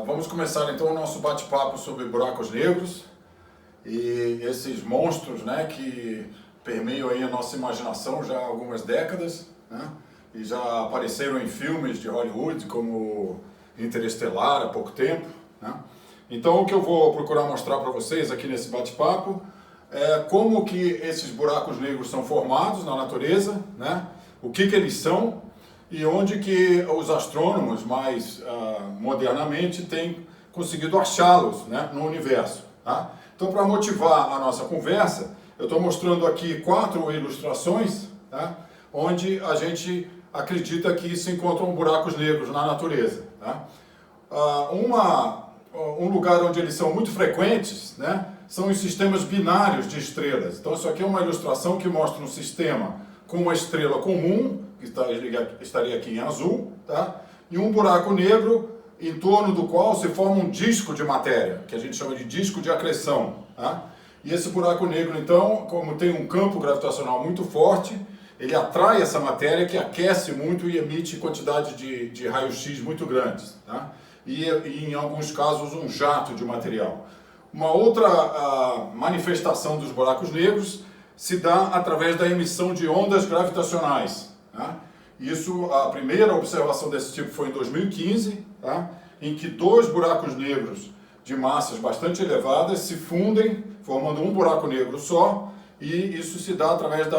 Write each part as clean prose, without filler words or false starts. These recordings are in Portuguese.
Vamos começar então o nosso bate-papo sobre buracos negros e esses monstros, né, que permeiam aí a nossa imaginação já há algumas décadas, né, e já apareceram em filmes de Hollywood como Interestelar há pouco tempo, né. Então o que eu vou procurar mostrar para vocês aqui nesse bate-papo é como que esses buracos negros são formados na natureza, né, o que eles são, e onde que os astrônomos mais modernamente têm conseguido achá-los, né, no universo. Tá? Então, para motivar a nossa conversa, eu estou mostrando aqui 4 ilustrações, tá, onde a gente acredita que se encontram buracos negros na natureza. Tá? Um lugar onde eles são muito frequentes, né, são os sistemas binários de estrelas. Então, isso aqui é uma ilustração que mostra um sistema com uma estrela comum, que estaria aqui em azul, tá? E um buraco negro em torno do qual se forma um disco de matéria, que a gente chama de disco de acreção. Tá? E esse buraco negro, então, como tem um campo gravitacional muito forte, ele atrai essa matéria que aquece muito e emite quantidade de raio-x muito grandes. Tá? E em alguns casos, um jato de material. Uma outra manifestação dos buracos negros se dá através da emissão de ondas gravitacionais. Tá? Isso, a primeira observação desse tipo foi em 2015, tá? Em que 2 buracos negros de massas bastante elevadas se fundem, formando um buraco negro só, e isso se dá através de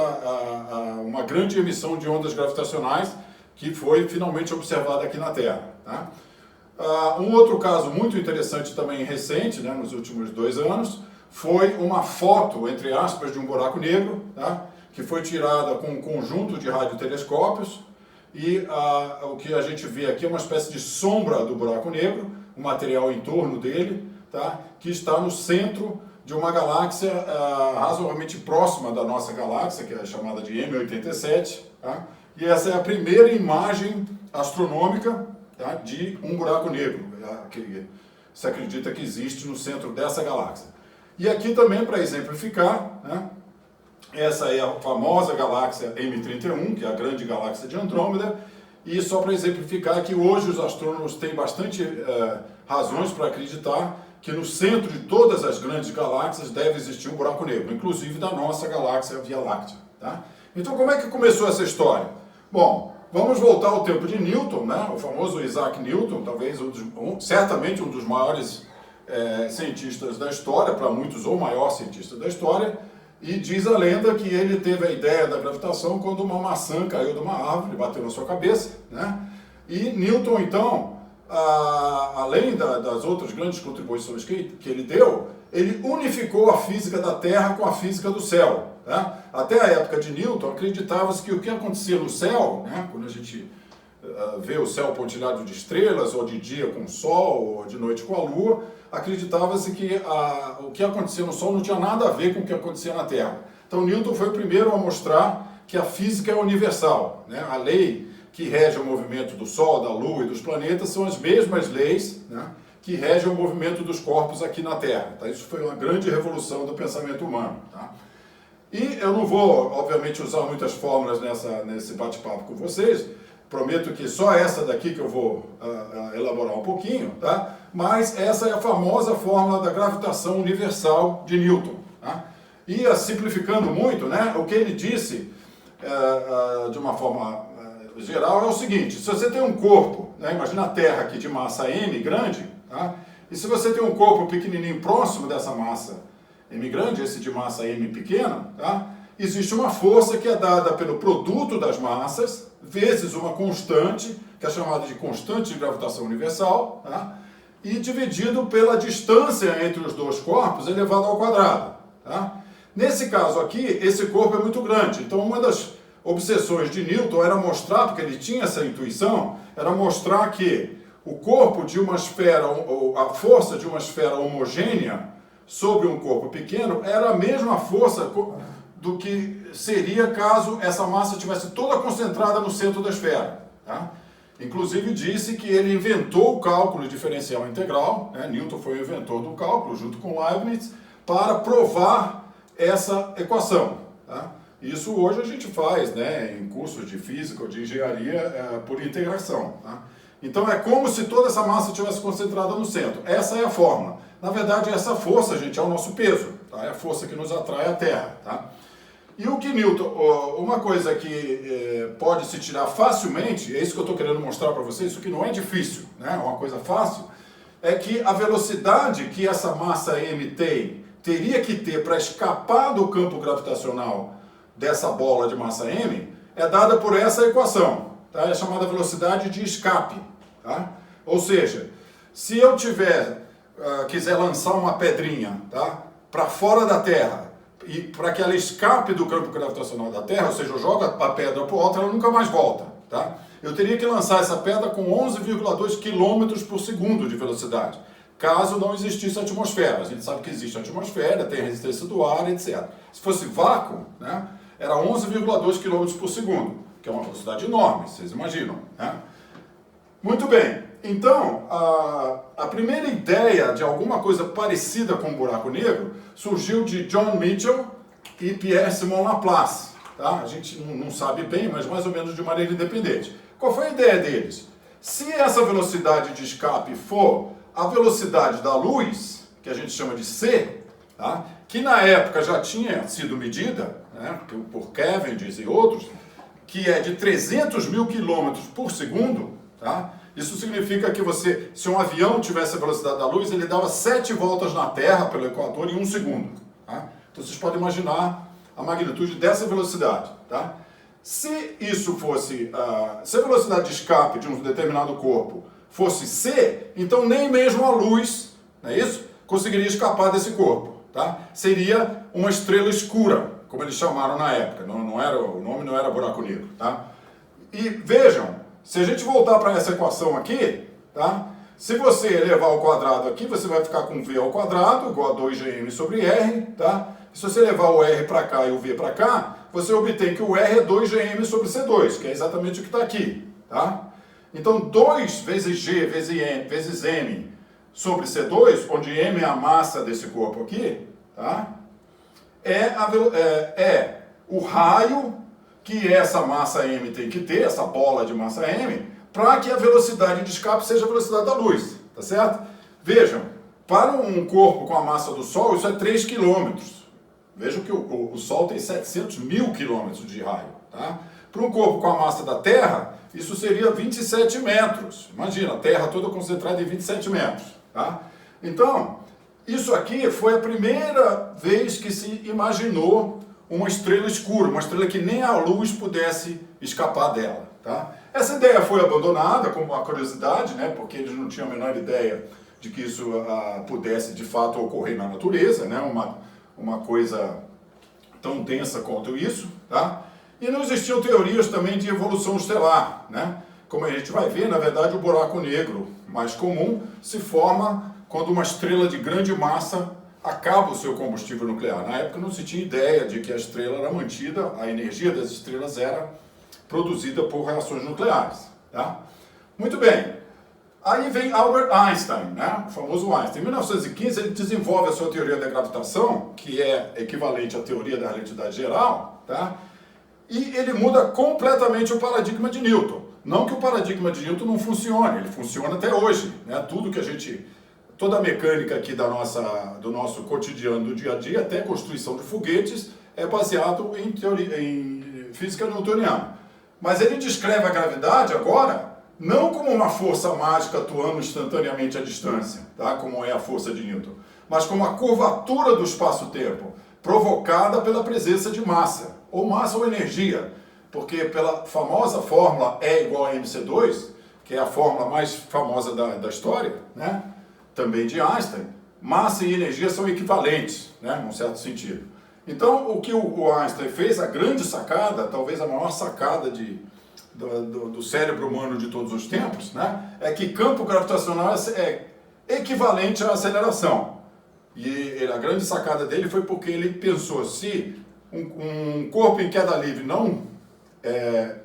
uma grande emissão de ondas gravitacionais que foi finalmente observada aqui na Terra. Tá? Um outro caso muito interessante também recente, né, nos últimos 2 anos, foi uma foto, entre aspas, de um buraco negro, tá? Que foi tirada com um conjunto de radiotelescópios, e o que a gente vê aqui é uma espécie de sombra do buraco negro, o material em torno dele, tá? Que está no centro de uma galáxia razoavelmente próxima da nossa galáxia, que é chamada de M87, tá? E essa é a primeira imagem astronômica, tá, de um buraco negro, que se acredita que existe no centro dessa galáxia. E aqui também, para exemplificar, né, essa é a famosa galáxia M31, que é a grande galáxia de Andrômeda, e só para exemplificar que hoje os astrônomos têm bastante razões para acreditar que no centro de todas as grandes galáxias deve existir um buraco negro, inclusive da nossa galáxia Via Láctea. Tá? Então, como é que começou essa história? Bom, vamos voltar ao tempo de Newton, né, o famoso Isaac Newton, talvez certamente um dos maiores cientistas da história, para muitos o maior cientista da história, e diz a lenda que ele teve a ideia da gravitação quando uma maçã caiu de uma árvore, bateu na sua cabeça, né? E Newton, então, além das outras grandes contribuições que ele deu, ele unificou a física da Terra com a física do céu. Né? Até a época de Newton, acreditava-se que o que acontecia no céu, né, quando a gente vê o céu pontilhado de estrelas, ou de dia com o sol, ou de noite com a lua, acreditava-se que o que acontecia no Sol não tinha nada a ver com o que acontecia na Terra. Então Newton foi o primeiro a mostrar que a física é universal. Né? A lei que rege o movimento do Sol, da Lua e dos planetas são as mesmas leis, né, que regem o movimento dos corpos aqui na Terra. Tá? Isso foi uma grande revolução do pensamento humano. Tá? E eu não vou, obviamente, usar muitas fórmulas nesse bate-papo com vocês. Prometo que só essa daqui que eu vou elaborar um pouquinho, tá? Mas essa é a famosa fórmula da gravitação universal de Newton. Tá? E simplificando muito, né, o que ele disse de uma forma geral é o seguinte: se você tem um corpo, né, imagina a Terra aqui de massa M grande, tá? E se você tem um corpo pequenininho próximo dessa massa M grande, esse de massa M pequena, tá? Existe uma força que é dada pelo produto das massas, vezes uma constante, que é chamada de constante de gravitação universal, tá? E dividido pela distância entre os 2 corpos elevado ao quadrado. Tá? Nesse caso aqui, esse corpo é muito grande, então uma das obsessões de Newton era mostrar, porque ele tinha essa intuição, era mostrar que o corpo de uma esfera, ou a força de uma esfera homogênea sobre um corpo pequeno, era a mesma força do que seria caso essa massa estivesse toda concentrada no centro da esfera. Tá? Inclusive disse que ele inventou o cálculo diferencial integral, né? Newton foi o inventor do cálculo, junto com Leibniz, para provar essa equação. Tá? Isso hoje a gente faz, né, em cursos de física ou de engenharia por integração. Tá? Então é como se toda essa massa estivesse concentrada no centro. Essa é a fórmula. Na verdade, essa força, gente, é o nosso peso. Tá? É a força que nos atrai à Terra. Tá? E o que Newton, uma coisa que pode se tirar facilmente, é isso que eu estou querendo mostrar para vocês, isso que não é difícil, né? É uma coisa fácil, é que a velocidade que essa massa M teria que ter para escapar do campo gravitacional dessa bola de massa M é dada por essa equação, tá? É chamada velocidade de escape. Tá? Ou seja, se eu quiser lançar uma pedrinha, tá? Para fora da Terra, e para que ela escape do campo gravitacional da Terra, ou seja, eu jogo a pedra para o alto, ela nunca mais volta. Tá? Eu teria que lançar essa pedra com 11,2 km por segundo de velocidade, caso não existisse atmosfera. A gente sabe que existe atmosfera, tem a resistência do ar, etc. Se fosse vácuo, né, era 11,2 km por segundo, que é uma velocidade enorme, vocês imaginam. Né? Muito bem, então a primeira ideia de alguma coisa parecida com um buraco negro surgiu de John Mitchell e Pierre-Simon Laplace. Tá? A gente não sabe bem, mas mais ou menos de maneira independente. Qual foi a ideia deles? Se essa velocidade de escape for a velocidade da luz, que a gente chama de c, tá? Que na época já tinha sido medida, né, por Cavendish e outros, que é de 300 mil quilômetros por segundo, tá? Isso significa que se um avião tivesse a velocidade da luz, ele dava 7 voltas na Terra pelo Equador em 1 segundo. Tá? Então vocês podem imaginar a magnitude dessa velocidade. Tá? Se isso fosse, se a velocidade de escape de um determinado corpo fosse c, então nem mesmo a luz, não é isso? Conseguiria escapar desse corpo. Tá? Seria uma estrela escura, como eles chamaram na época. O nome não era buraco negro. Tá? E vejam, se a gente voltar para essa equação aqui, tá? Se você elevar ao quadrado aqui, você vai ficar com V ao quadrado, igual a 2gm sobre R, tá? E se você levar o R para cá e o V para cá, você obtém que o R é 2gm sobre C2, que é exatamente o que está aqui, tá? Então, 2 vezes G vezes M sobre C2, onde M é a massa desse corpo aqui, tá? É o raio que essa massa M tem que ter, essa bola de massa M, para que a velocidade de escape seja a velocidade da luz, tá certo? Vejam, para um corpo com a massa do Sol, isso é 3 km. Vejam que o Sol tem 700 mil quilômetros de raio, tá? Para um corpo com a massa da Terra, isso seria 27 metros. Imagina, a Terra toda concentrada em 27 metros, tá? Então, isso aqui foi a primeira vez que se imaginou uma estrela escura, uma estrela que nem a luz pudesse escapar dela. Tá? Essa ideia foi abandonada como uma curiosidade, né, porque eles não tinham a menor ideia de que isso pudesse de fato ocorrer na natureza, né, uma coisa tão densa quanto isso. Tá? E não existiam teorias também de evolução estelar. Né? Como a gente vai ver, na verdade o buraco negro mais comum se forma quando uma estrela de grande massa acaba o seu combustível nuclear. Na época não se tinha ideia de que a estrela era mantida, a energia das estrelas era produzida por reações nucleares. Tá? Muito bem. Aí vem Albert Einstein, né? O famoso Einstein. Em 1915 ele desenvolve a sua teoria da gravitação, que é equivalente à teoria da relatividade geral, tá? E ele muda completamente o paradigma de Newton. Não que o paradigma de Newton não funcione, ele funciona até hoje. Né? Tudo que toda a mecânica aqui do nosso cotidiano, do dia a dia, até a construção de foguetes, é baseado em física newtoniana. Mas ele descreve a gravidade agora não como uma força mágica atuando instantaneamente à distância, tá? Como é a força de Newton, mas como a curvatura do espaço-tempo, provocada pela presença de massa ou energia, porque pela famosa fórmula E igual a mc2, que é a fórmula mais famosa da história, né? Também de Einstein, massa e energia são equivalentes, né, num certo sentido. Então, o que o Einstein fez, a grande sacada, talvez a maior sacada do cérebro humano de todos os tempos, né, é que campo gravitacional é equivalente à aceleração. E a grande sacada dele foi porque ele pensou, se um corpo em queda livre não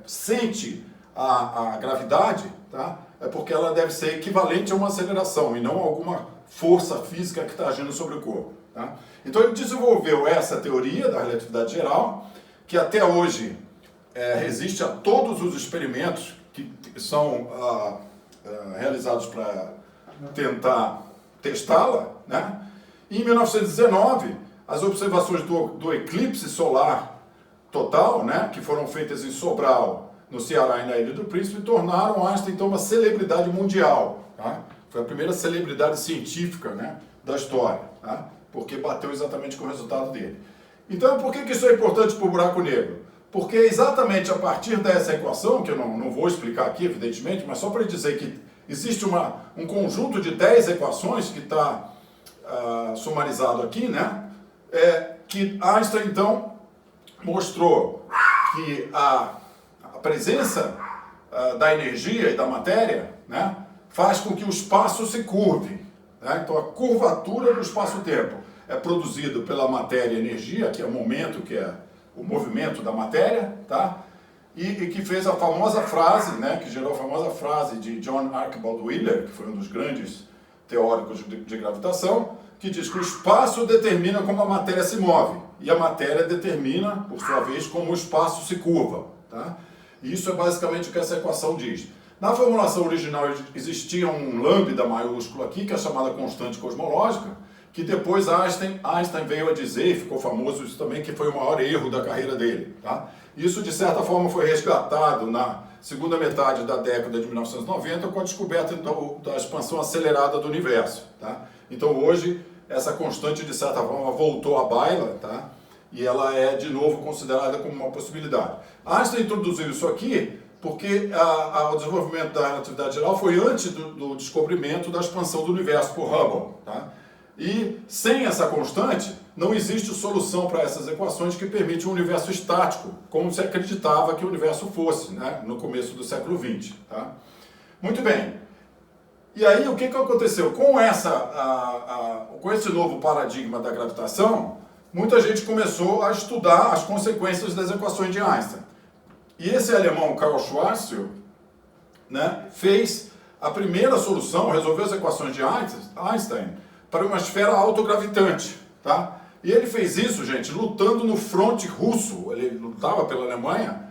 sente a gravidade, tá? É porque ela deve ser equivalente a uma aceleração e não a alguma força física que está agindo sobre o corpo. Tá? Então ele desenvolveu essa teoria da relatividade geral, que até hoje resiste a todos os experimentos que são realizados para tentar testá-la, né? E em 1919, as observações do eclipse solar total, né, que foram feitas em Sobral, no Ceará e na Ilha do Príncipe, tornaram Einstein então uma celebridade mundial. Tá? Foi a primeira celebridade científica, né, da história, tá? Porque bateu exatamente com o resultado dele. Então, por que isso é importante para o buraco negro? Porque exatamente a partir dessa equação, que eu não vou explicar aqui, evidentemente, mas só para dizer que existe um conjunto de 10 equações que está sumarizado aqui, né? Que Einstein, então, mostrou que a presença da energia e da matéria, né, faz com que o espaço se curve. Né? Então, a curvatura do espaço-tempo é produzido pela matéria e energia, que é o momento, que é o movimento da matéria, tá? E que fez a famosa frase, né, que gerou a famosa frase de John Archibald Wheeler, que foi um dos grandes teóricos de gravitação, que diz que o espaço determina como a matéria se move, e a matéria determina, por sua vez, como o espaço se curva. Tá? E isso é basicamente o que essa equação diz. Na formulação original existia um lambda maiúsculo aqui, que é chamada constante cosmológica, que depois Einstein veio a dizer, e ficou famoso isso também, que foi o maior erro da carreira dele. Tá? Isso, de certa forma, foi resgatado na segunda metade da década de 1990, com a descoberta então, da expansão acelerada do universo. Tá? Então, hoje, essa constante, de certa forma, voltou à baila, tá? E ela é, de novo, considerada como uma possibilidade. Einstein introduziu isso aqui porque o desenvolvimento da relatividade geral foi antes do descobrimento da expansão do universo por Hubble. Tá? E, sem essa constante, não existe solução para essas equações que permite um universo estático, como se acreditava que o universo fosse, né, no começo do século XX. Tá? Muito bem. E aí, o que aconteceu? Com esse novo paradigma da gravitação, muita gente começou a estudar as consequências das equações de Einstein. E esse alemão, Karl Schwarzschild, né, fez a primeira solução, resolveu as equações de Einstein para uma esfera autogravitante. Tá? E ele fez isso, gente, lutando no fronte russo. Ele lutava pela Alemanha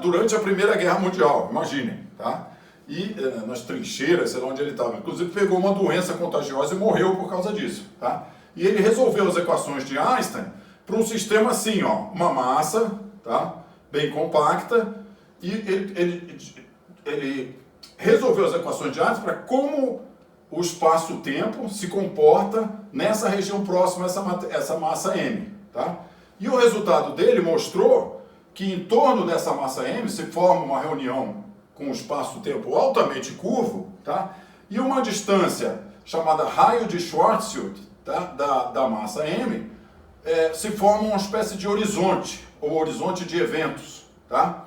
durante a Primeira Guerra Mundial, imaginem. Tá? E nas trincheiras, sei lá onde ele estava. Inclusive pegou uma doença contagiosa e morreu por causa disso. Tá? E ele resolveu as equações de Einstein para um sistema assim, ó, uma massa, tá, bem compacta, e ele resolveu as equações de Einstein para como o espaço-tempo se comporta nessa região próxima a essa massa M. Tá? E o resultado dele mostrou que em torno dessa massa M se forma uma reunião com um espaço-tempo altamente curvo, tá? E uma distância chamada raio de Schwarzschild, tá? da massa M, se forma uma espécie de horizonte, ou horizonte de eventos. Tá?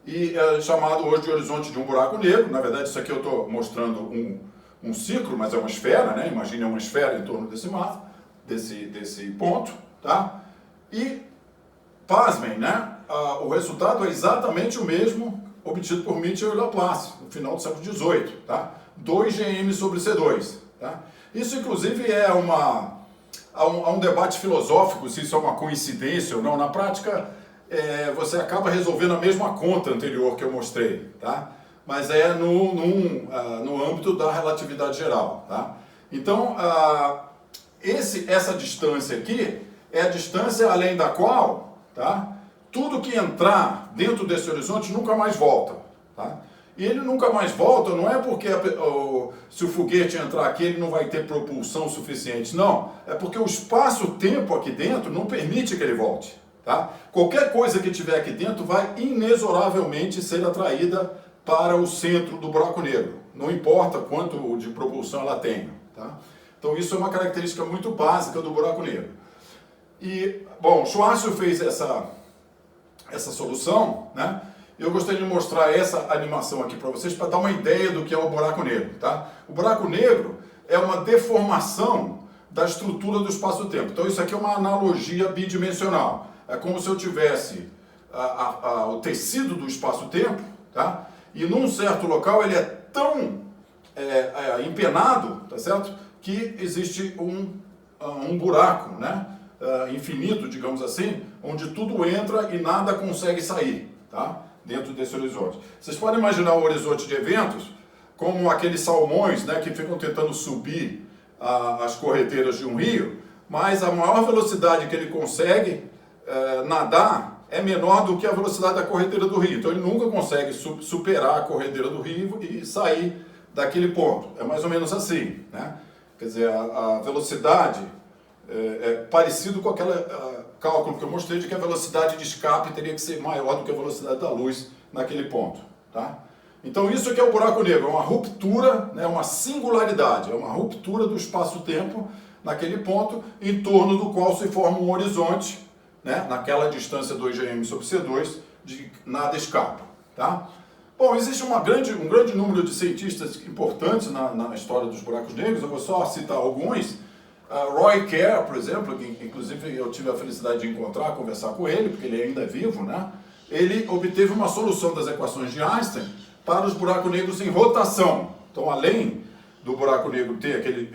E é chamado hoje de horizonte de um buraco negro. Na verdade, isso aqui eu estou mostrando um círculo, mas é uma esfera, né? Imagine uma esfera em torno desse ponto. Tá? E, pasmem, né? O resultado é exatamente o mesmo obtido por Mitchell e Laplace, no final do século XVIII, tá? 2gm sobre C2. Tá? Isso, inclusive, há um debate filosófico se isso é uma coincidência ou não. Na prática, você acaba resolvendo a mesma conta anterior que eu mostrei, tá? Mas é no âmbito da relatividade geral. Tá? Então, essa distância aqui é a distância além da qual, tá, tudo que entrar dentro desse horizonte nunca mais volta. Tá? E ele nunca mais volta não é porque se o foguete entrar aqui ele não vai ter propulsão suficiente, não. É porque o espaço-tempo aqui dentro não permite que ele volte. Tá? Qualquer coisa que tiver aqui dentro vai inexoravelmente ser atraída para o centro do buraco negro. Não importa quanto de propulsão ela tenha. Tá? Então isso é uma característica muito básica do buraco negro. E, bom, Schwarzschild fez essa solução, né? Eu gostaria de mostrar essa animação aqui para vocês para dar uma ideia do que é o buraco negro. Tá? O buraco negro é uma deformação da estrutura do espaço-tempo. Então isso aqui é uma analogia bidimensional. É como se eu tivesse o tecido do espaço-tempo, tá? E num certo local ele é tão empenado, tá certo? Que existe um buraco, né? Infinito, digamos assim, onde tudo entra e nada consegue sair, tá? Dentro desse horizonte. Vocês podem imaginar o horizonte de eventos como aqueles salmões, né, que ficam tentando subir as corredeiras de um rio, mas a maior velocidade que ele consegue nadar é menor do que a velocidade da corredeira do rio. Então ele nunca consegue superar a corredeira do rio e sair daquele ponto. É mais ou menos assim, né? Quer dizer, a velocidade é parecido com aquele cálculo que eu mostrei de que a velocidade de escape teria que ser maior do que a velocidade da luz naquele ponto, tá? Então isso aqui é o buraco negro, é uma ruptura, né, uma singularidade, é uma ruptura do espaço-tempo naquele ponto em torno do qual se forma um horizonte, né, naquela distância 2gm sobre C2, de nada escapa, tá? Bom, existe um grande número de cientistas importantes na história dos buracos negros, eu vou só citar alguns. Roy Kerr, por exemplo, que inclusive eu tive a felicidade de encontrar, conversar com ele, porque ele ainda é vivo, né? Ele obteve uma solução das equações de Einstein para os buracos negros em rotação. Então, além do buraco negro ter aquele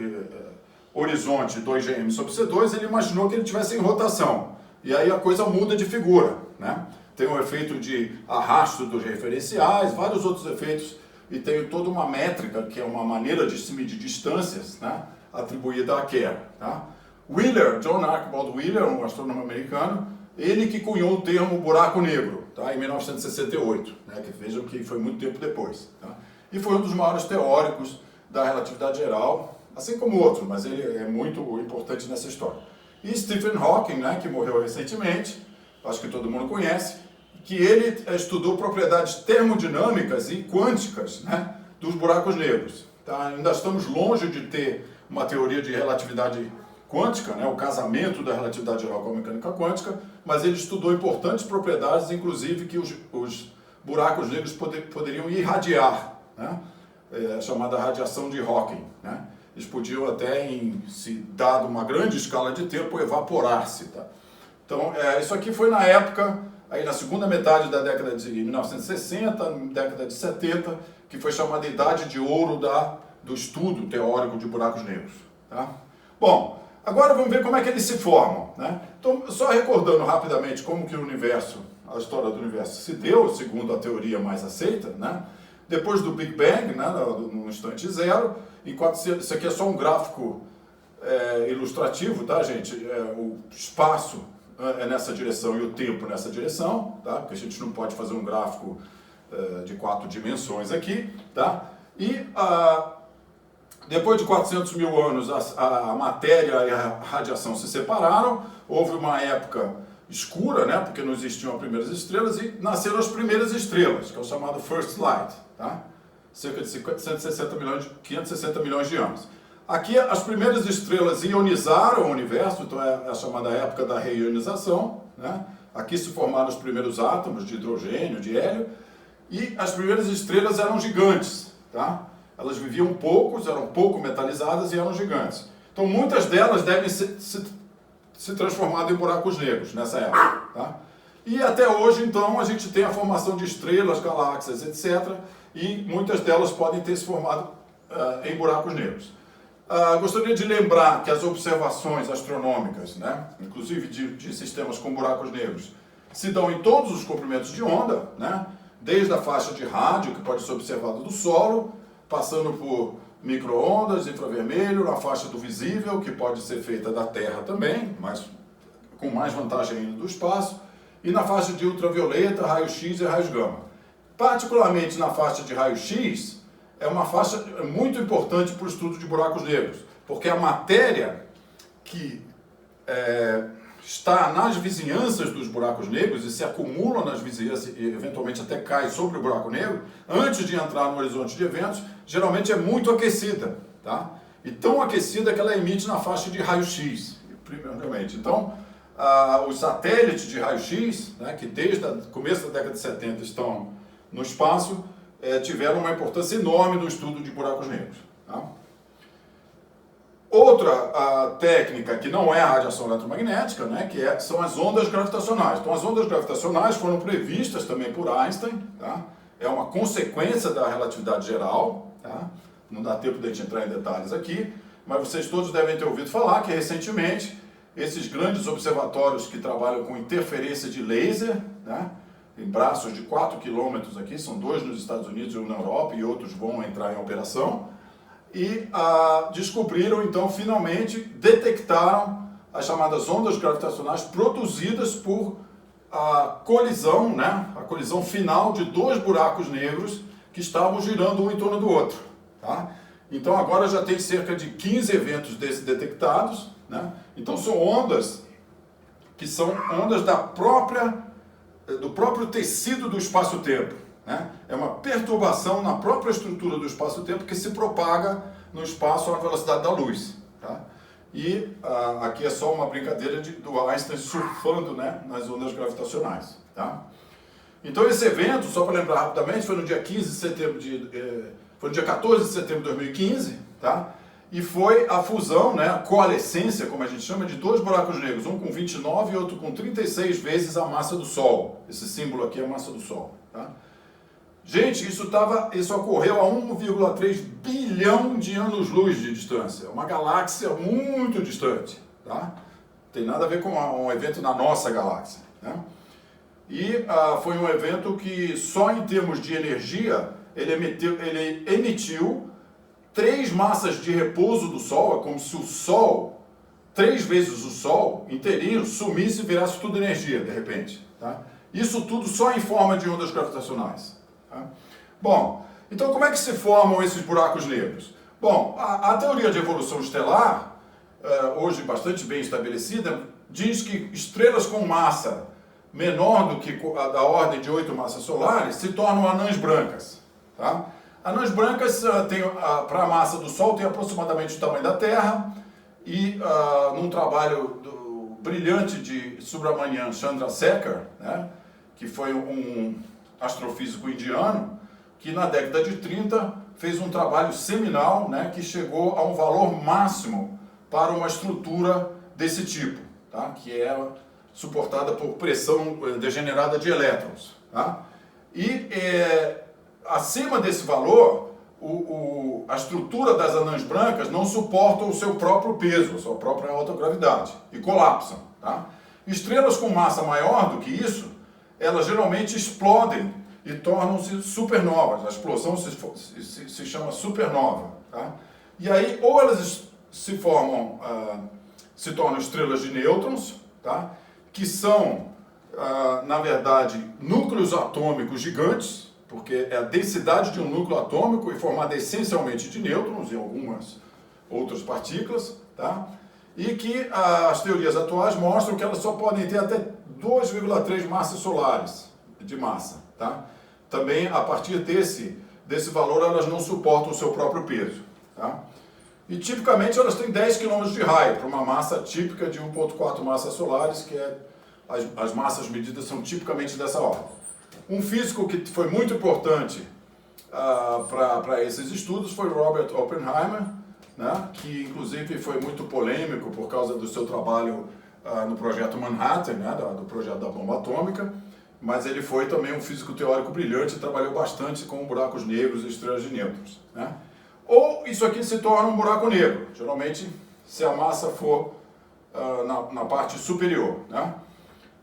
horizonte 2gm sobre C2, ele imaginou que ele estivesse em rotação. E aí a coisa muda de figura, né? Tem um efeito de arrasto dos referenciais, vários outros efeitos, e tem toda uma métrica, que é uma maneira de se medir distâncias, né, atribuída a Kerr. Tá? Wheeler, John Archibald Wheeler, um astrônomo americano, ele que cunhou o termo buraco negro, tá, em 1968, né, que vejam que foi muito tempo depois. Tá? E foi um dos maiores teóricos da relatividade geral, assim como outros, mas ele é muito importante nessa história. E Stephen Hawking, né, que morreu recentemente, acho que todo mundo conhece, que ele estudou propriedades termodinâmicas e quânticas, né, dos buracos negros. Tá? Ainda estamos longe de ter uma teoria de relatividade quântica, né, o casamento da relatividade geral com a mecânica quântica, mas ele estudou importantes propriedades, inclusive que os buracos negros poderiam irradiar, né, chamada radiação de Hawking. Né? Eles podiam até, se dado uma grande escala de tempo, evaporar-se. Tá? Então, isso aqui foi na época, aí na segunda metade da década de 1960, década de 70, que foi chamada Idade de Ouro do estudo teórico de buracos negros. Tá? Bom, agora vamos ver como é que eles se formam. Né? Então, só recordando rapidamente como que a história do universo se deu, segundo a teoria mais aceita, né? Depois do Big Bang, né, no instante zero, isso aqui é só um gráfico ilustrativo, tá, gente? O espaço é nessa direção e o tempo nessa direção, tá? Porque a gente não pode fazer um gráfico de 4 dimensões aqui, tá? E depois de 400 mil anos a matéria e a radiação se separaram, houve uma época escura, né? Porque não existiam as primeiras estrelas e nasceram as primeiras estrelas, que é o chamado First Light, tá? Cerca de 560 milhões de anos. Aqui as primeiras estrelas ionizaram o universo, então é a chamada época da reionização, né? Aqui se formaram os primeiros átomos de hidrogênio, de hélio, e as primeiras estrelas eram gigantes, tá? Elas viviam poucos, eram pouco metalizadas e eram gigantes. Então muitas delas devem se transformado em buracos negros nessa época. Tá? E até hoje, então, a gente tem a formação de estrelas, galáxias, etc. E muitas delas podem ter se formado em buracos negros. Gostaria de lembrar que as observações astronômicas, né, inclusive de sistemas com buracos negros, se dão em todos os comprimentos de onda, né, desde a faixa de rádio, que pode ser observada do solo, passando por micro-ondas, infravermelho, na faixa do visível, que pode ser feita da Terra também, mas com mais vantagem ainda do espaço, e na faixa de ultravioleta, raio-x e raios gama. Particularmente na faixa de raio-x, é uma faixa muito importante para o estudo de buracos negros, porque a matéria que está nas vizinhanças dos buracos negros e se acumula nas vizinhanças e eventualmente até cai sobre o buraco negro, antes de entrar no horizonte de eventos, geralmente é muito aquecida, tá? E tão aquecida que ela emite na faixa de raio-x, primeiramente. Então, os satélites de raio-x, né, que desde o começo da década de 70 estão no espaço, tiveram uma importância enorme no estudo de buracos negros. Tá? Outra técnica que não é a radiação eletromagnética, né, são as ondas gravitacionais. Então, as ondas gravitacionais foram previstas também por Einstein, tá? É uma consequência da relatividade geral, tá? Não dá tempo de a gente entrar em detalhes aqui, mas vocês todos devem ter ouvido falar que recentemente esses grandes observatórios que trabalham com interferência de laser, né, em braços de 4 quilômetros aqui, são 2 nos Estados Unidos e 1 na Europa, e outros vão entrar em operação. E descobriram, então, finalmente, detectaram as chamadas ondas gravitacionais produzidas por a colisão, né? A colisão final de 2 buracos negros que estavam girando um em torno do outro. Tá? Então agora já tem cerca de 15 eventos desses detectados, né? Então são ondas que são ondas do próprio tecido do espaço-tempo, né? É uma perturbação na própria estrutura do espaço-tempo que se propaga no espaço à velocidade da luz. Tá? E aqui é só uma brincadeira do Einstein surfando, né, nas ondas gravitacionais. Tá? Então esse evento, só para lembrar rapidamente, foi no dia 15 de setembro foi no dia 14 de setembro de 2015, tá? E foi a fusão, né, a coalescência, como a gente chama, de 2 buracos negros, um com 29 e outro com 36 vezes a massa do Sol. Esse símbolo aqui é a massa do Sol. Tá? Gente, isso ocorreu a 1,3 bilhão de anos-luz de distância. Uma galáxia muito distante. Tá? Tem nada a ver com um evento na nossa galáxia. Né? E foi um evento que, só em termos de energia, ele emitiu 3 massas de repouso do Sol. É como se o Sol, 3 vezes o Sol inteirinho, sumisse e virasse tudo energia, de repente. Tá? Isso tudo só em forma de ondas gravitacionais. Tá? Bom, então como é que se formam esses buracos negros? Bom, a teoria de evolução estelar, hoje bastante bem estabelecida, diz que estrelas com massa menor do que a da ordem de 8 massas solares se tornam anãs brancas. Tá? Anãs brancas, para a massa do Sol, tem aproximadamente o tamanho da Terra, e num trabalho brilhante de Subrahmanyam Chandrasekhar, né, que foi um astrofísico indiano, que na década de 30 fez um trabalho seminal, né, que chegou a um valor máximo para uma estrutura desse tipo, tá, que é suportada por pressão degenerada de elétrons. Tá? E acima desse valor, a estrutura das anãs brancas não suporta o seu próprio peso, a sua própria alta gravidade, e colapsam. Tá? Estrelas com massa maior do que isso, elas geralmente explodem e tornam-se supernovas. A explosão se chama supernova. Tá? E aí, ou elas se tornam estrelas de nêutrons, tá? Que são, na verdade, núcleos atômicos gigantes, porque é a densidade de um núcleo atômico e formada essencialmente de nêutrons e algumas outras partículas, tá? E que as teorias atuais mostram que elas só podem ter até 2,3 massas solares de massa. Tá? Também, a partir desse valor, elas não suportam o seu próprio peso. Tá? E, tipicamente, elas têm 10 km de raio, para uma massa típica de 1,4 massas solares, que as massas medidas são tipicamente dessa ordem. Um físico que foi muito importante para esses estudos foi Robert Oppenheimer, né, que inclusive foi muito polêmico por causa do seu trabalho no projeto Manhattan, né, do projeto da bomba atômica, mas ele foi também um físico teórico brilhante e trabalhou bastante com buracos negros e estrelas de nêutrons. Né? Ou isso aqui se torna um buraco negro, geralmente se a massa for na parte superior. Né?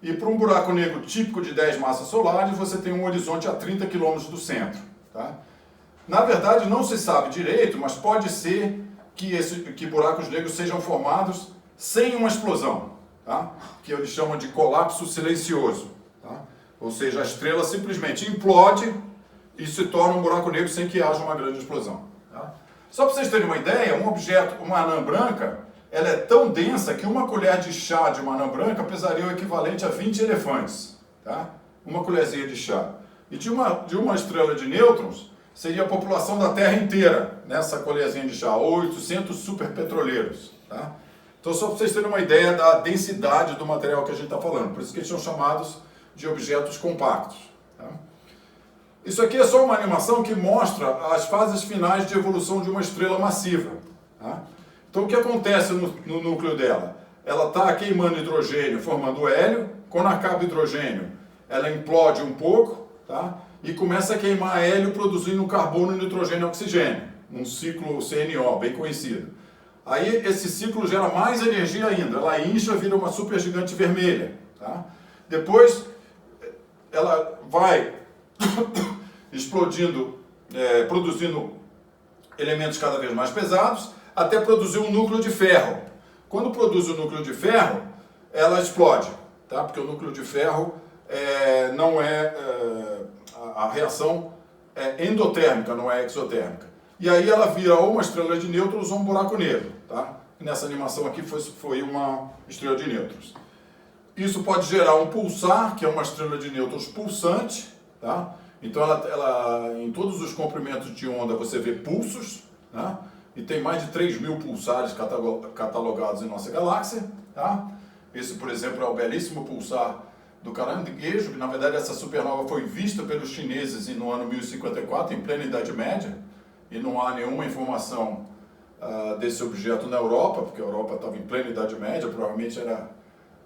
E para um buraco negro típico de 10 massas solares, você tem um horizonte a 30 km do centro. Tá? Na verdade, não se sabe direito, mas pode ser que buracos negros sejam formados sem uma explosão, tá? Que eles chamam de colapso silencioso. Tá? Ou seja, a estrela simplesmente implode e se torna um buraco negro sem que haja uma grande explosão. Tá? Só para vocês terem uma ideia, uma anã branca, ela é tão densa que uma colher de chá de uma anã branca pesaria o equivalente a 20 elefantes. Tá? Uma colherzinha de chá. E de uma estrela de nêutrons, seria a população da Terra inteira, nessa colherzinha de chá, ou 800 superpetroleiros. Tá? Então, só para vocês terem uma ideia da densidade do material que a gente está falando. Por isso que eles são chamados de objetos compactos. Tá? Isso aqui é só uma animação que mostra as fases finais de evolução de uma estrela massiva. Tá? Então, o que acontece no núcleo dela? Ela está queimando hidrogênio, formando hélio. Quando acaba o hidrogênio, ela implode um pouco, tá? E começa a queimar hélio produzindo carbono, nitrogênio e oxigênio. Um ciclo CNO, bem conhecido. Aí esse ciclo gera mais energia ainda. Ela incha, vira uma supergigante vermelha. Tá? Depois, ela vai explodindo, produzindo elementos cada vez mais pesados, até produzir um núcleo de ferro. Quando produz o núcleo de ferro, ela explode, tá? Porque o núcleo de ferro não a reação é endotérmica, não é exotérmica. E aí ela vira ou uma estrela de nêutrons ou um buraco negro, tá? Nessa animação aqui foi uma estrela de nêutrons. Isso pode gerar um pulsar, que é uma estrela de nêutrons pulsante, tá? Então em todos os comprimentos de onda você vê pulsos, né? E tem mais de 3.000 pulsares catalogados em nossa galáxia, tá? Esse, por exemplo, é o belíssimo pulsar do Caranguejo, que na verdade essa supernova foi vista pelos chineses no ano 1054, em plena Idade Média, e não há nenhuma informação desse objeto na Europa, porque a Europa estava em plena Idade Média, provavelmente era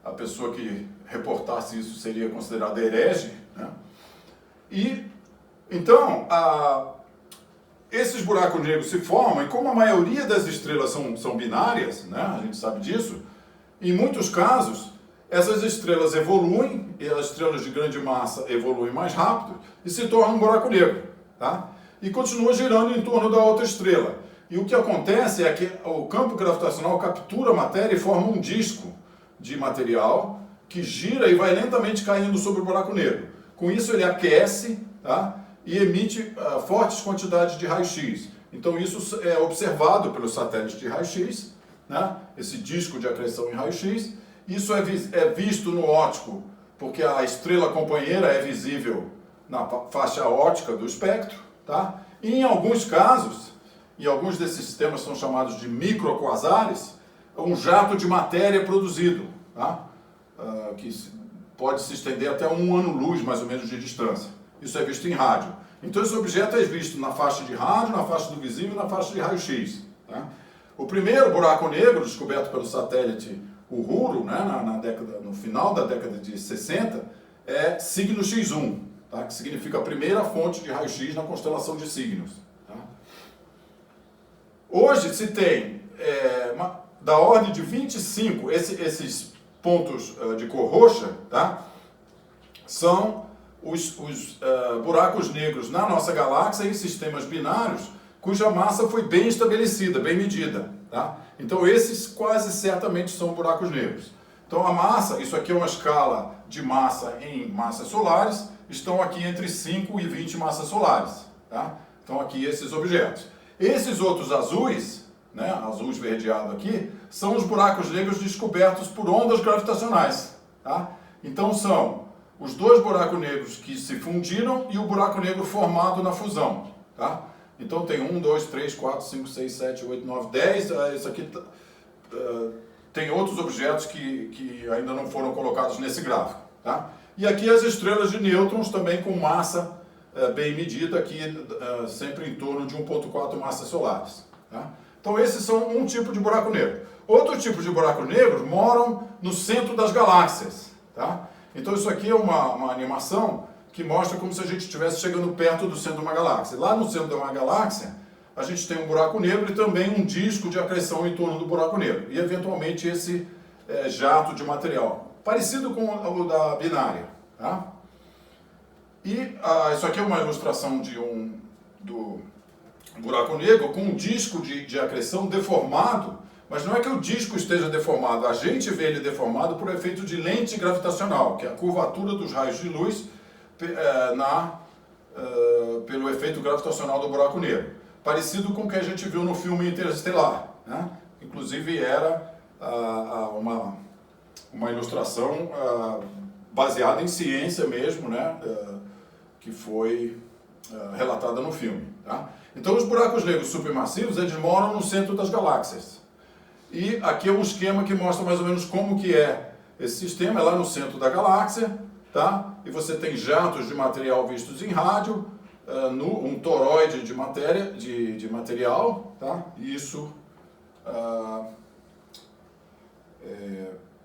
a pessoa que reportasse isso seria considerada herege, né? E então esses buracos negros se formam, e como a maioria das estrelas são binárias, né, a gente sabe disso, em muitos casos essas estrelas evoluem, e as estrelas de grande massa evoluem mais rápido e se tornam um buraco negro, tá? E continua girando em torno da outra estrela. E o que acontece é que o campo gravitacional captura a matéria e forma um disco de material que gira e vai lentamente caindo sobre o buraco negro. Com isso ele aquece, tá? E emite fortes quantidades de raio-x. Então isso é observado pelos satélites de raio-x, né? Esse disco de acreção em raio-x. Isso é visto no óptico, porque a estrela companheira é visível na faixa óptica do espectro, tá? E em alguns casos, e alguns desses sistemas são chamados de microquasares, um jato de matéria produzido, tá? Que pode se estender até 1 ano-luz, mais ou menos, de distância. Isso é visto em rádio. Então esse objeto é visto na faixa de rádio, na faixa do visível e na faixa de raio-x, tá? O primeiro buraco negro, descoberto pelo satélite Uhuru, né, no final da década de 60, é signo X1, tá? Que significa a primeira fonte de raio-x na constelação de signos. Tá? Hoje se tem da ordem de 25, esses pontos de cor roxa, tá? São os buracos negros na nossa galáxia em sistemas binários cuja massa foi bem estabelecida, bem medida. Tá? Então esses quase certamente são buracos negros. Então a massa, isso aqui é uma escala de massa em massas solares, estão aqui entre 5 e 20 massas solares. Tá? Então aqui esses objetos. Esses outros azuis, né, azul esverdeado aqui, são os buracos negros descobertos por ondas gravitacionais. Tá? Então são os dois buracos negros que se fundiram e o buraco negro formado na fusão. Tá? Então tem 1, 2, 3, 4, 5, 6, 7, 8, 9, 10. Isso aqui tem outros objetos que ainda não foram colocados nesse gráfico. Tá? E aqui as estrelas de nêutrons também com massa bem medida, aqui sempre em torno de 1,4 massas solares. Tá? Então esses são um tipo de buraco negro. Outro tipo de buraco negro moram no centro das galáxias. Tá? Então isso aqui é uma animação que mostra como se a gente estivesse chegando perto do centro de uma galáxia. Lá no centro de uma galáxia, a gente tem um buraco negro e também um disco de acreção em torno do buraco negro. E, eventualmente, esse jato de material, parecido com o da binária. Tá? E isso aqui é uma ilustração do buraco negro com um disco de acreção deformado, mas não é que o disco esteja deformado, a gente vê ele deformado por efeito de lente gravitacional, que é a curvatura dos raios de luz pelo efeito gravitacional do buraco negro. Parecido com o que a gente viu no filme Interestelar. Né? Inclusive era uma ilustração baseada em ciência mesmo, né? Que foi relatada no filme. Tá? Então os buracos negros supermassivos eles moram no centro das galáxias. E aqui é um esquema que mostra mais ou menos como que é esse sistema, é lá no centro da galáxia. Tá? E você tem jatos de material vistos em rádio, um toroide de material, tá? E isso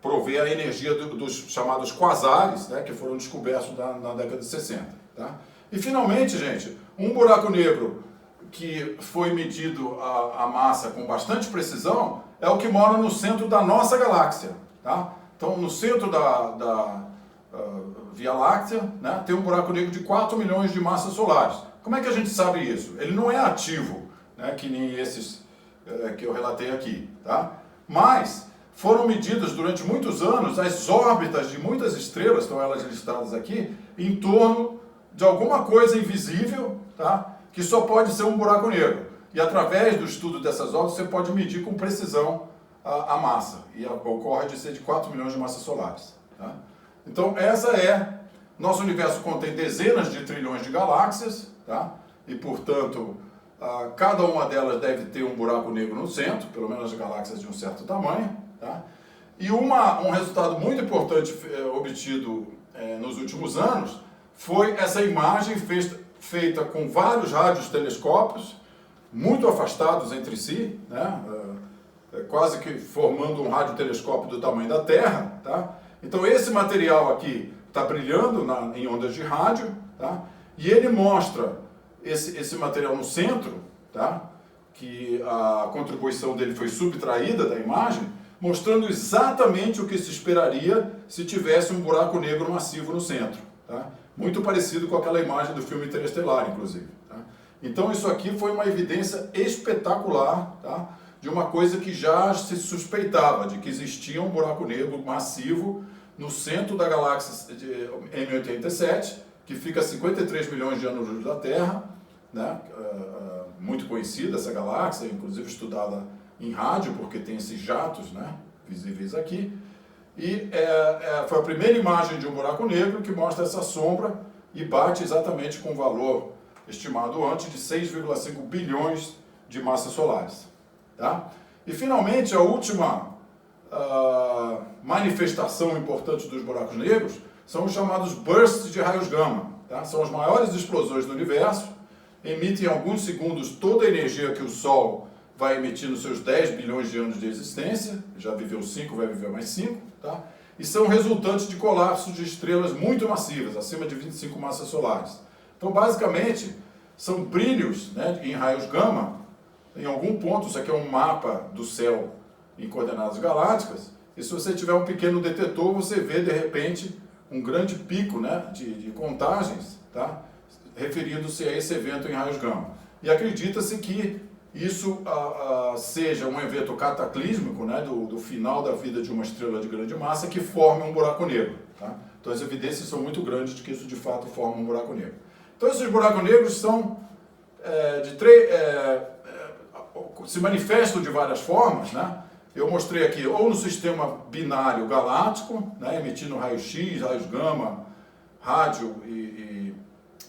provê a energia dos chamados quasares, né, que foram descobertos na década de 60. Tá? E finalmente, gente, um buraco negro que foi medido a massa com bastante precisão é o que mora no centro da nossa galáxia. Tá? Então, no centro Via Láctea, né, tem um buraco negro de 4 milhões de massas solares. Como é que a gente sabe isso? Ele não é ativo, né, que nem esses que eu relatei aqui, tá? Mas foram medidas durante muitos anos as órbitas de muitas estrelas, estão elas listadas aqui, em torno de alguma coisa invisível, tá? Que só pode ser um buraco negro. E através do estudo dessas órbitas você pode medir com precisão a massa. E ocorre de ser de 4 milhões de massas solares. Tá? Então nosso universo contém dezenas de trilhões de galáxias, tá? E portanto cada uma delas deve ter um buraco negro no centro, pelo menos as galáxias de um certo tamanho. Tá? E um resultado muito importante obtido nos últimos anos foi essa imagem feita com vários radiotelescópios, muito afastados entre si, né? Quase que formando um radiotelescópio do tamanho da Terra. Tá? Então esse material aqui está brilhando em ondas de rádio, tá? E ele mostra esse material no centro, tá? Que a contribuição dele foi subtraída da imagem, mostrando exatamente o que se esperaria se tivesse um buraco negro massivo no centro. Tá? Muito parecido com aquela imagem do filme Interestelar, inclusive. Tá? Então isso aqui foi uma evidência espetacular, tá? De uma coisa que já se suspeitava, de que existia um buraco negro massivo no centro da galáxia de M87, que fica a 53 milhões de anos-luz da Terra, né? Muito conhecida essa galáxia, inclusive estudada em rádio, porque tem esses jatos, né, visíveis aqui. E foi a primeira imagem de um buraco negro que mostra essa sombra e bate exatamente com o valor estimado antes de 6,5 bilhões de massas solares. Tá? E finalmente a última manifestação importante dos buracos negros são os chamados bursts de raios gama. Tá? São as maiores explosões do universo, emitem em alguns segundos toda a energia que o Sol vai emitir nos seus 10 bilhões de anos de existência, já viveu 5, vai viver mais 5, tá? E são resultantes de colapsos de estrelas muito massivas, acima de 25 massas solares. Então, basicamente, são brilhos, né, em raios gama, em algum ponto, isso aqui é um mapa do céu em coordenadas galácticas, e se você tiver um pequeno detetor, você vê, de repente, um grande pico, né, de contagens, tá? Referindo-se a esse evento em raios gama. E acredita-se que isso seja um evento cataclísmico, né, do final da vida de uma estrela de grande massa que forme um buraco negro. Tá? Então as evidências são muito grandes de que isso de fato forma um buraco negro. Então esses buracos negros são se manifestam de várias formas, né? Eu mostrei aqui ou no sistema binário galáctico, né, emitindo raio-x, raios gama, rádio e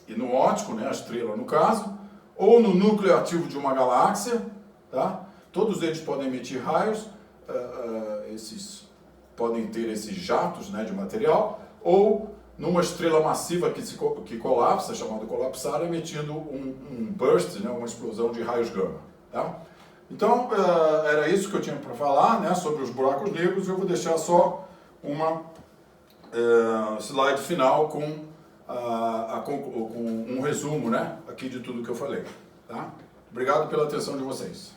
no óptico, né, a estrela no caso, ou no núcleo ativo de uma galáxia, tá? Todos eles podem emitir raios, podem ter esses jatos, né, de material, ou numa estrela massiva que colapsa, chamado colapsar, emitindo um burst, né, uma explosão de raios gama. Tá? Então, era isso que eu tinha para falar, né, sobre os buracos negros. Eu vou deixar só uma slide final com um resumo, né, aqui de tudo que eu falei. Tá? Obrigado pela atenção de vocês.